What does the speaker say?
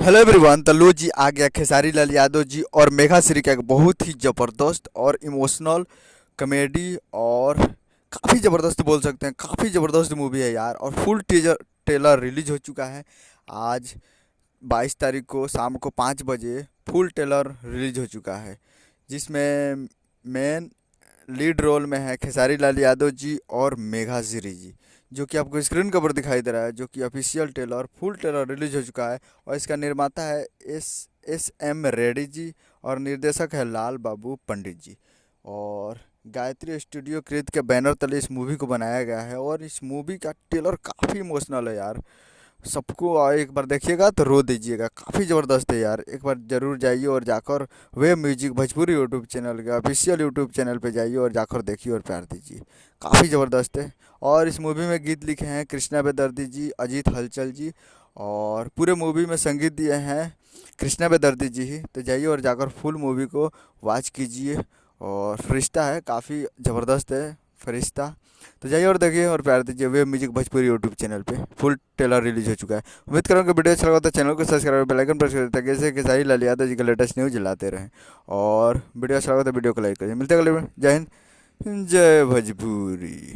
Hello everyone. तो लो जी आ गया खेसारी लाल यादव जी और मेघा श्री का एक बहुत ही ज़बरदस्त और इमोशनल कॉमेडी और काफ़ी ज़बरदस्त बोल सकते हैं, काफ़ी ज़बरदस्त मूवी है यार। और फुल टीजर ट्रेलर रिलीज हो चुका है आज 22 तारीख को शाम को 5 बजे। फुल ट्रेलर रिलीज हो चुका है जिसमें मेन लीड रोल में है खेसारी लाल यादव जी और मेघा श्री जी, जो कि आपको स्क्रीन के ऊपर दिखाई दे रहा है। जो कि official trailer full trailer release हो चुका है और इसका निर्माता है एस एम रेड्डी जी और निर्देशक है लाल बाबू पंडित जी। और गायत्री स्टूडियो कृत के बैनर तले इस मूवी को बनाया गया है और इस मूवी का ट्रेलर काफ़ी इमोशनल है यार। सबको एक बार देखिएगा तो रो दीजिएगा, काफ़ी ज़बरदस्त है यार। एक बार ज़रूर जाइए और जाकर वे म्यूजिक भोजपुरी यूट्यूब चैनल के ऑफिशियल यूट्यूब चैनल पे जाइए और जाकर देखिए और प्यार दीजिए, काफ़ी ज़बरदस्त है। और इस मूवी में गीत लिखे हैं कृष्णा बेदर्दी जी, अजीत हलचल जी, और पूरे मूवी में संगीत दिए हैं कृष्णा बेदर्दी जी ही। तो जाइए और जाकर फुल मूवी को वॉच कीजिए। और फरिश्ता है, काफ़ी ज़बरदस्त है फरिश्ता। तो जाइए और देखिए और प्यार दीजिए web music Bhojpuri YouTube channel पे। फुल ट्रेलर रिलीज हो चुका है। उम्मीद करूँगा वीडियो अच्छा लगा तो चैनल को सब्सक्राइब बेल आइकन प्रेस कर देते हैं, जैसे कि सारी लाल यादव जी के लेटेस्ट न्यूज लाते रहें। और वीडियो अच्छा लगा तो वीडियो को लाइक करिए। मिलते हैं अगले में। जय हिंद, जय भोजपुरी।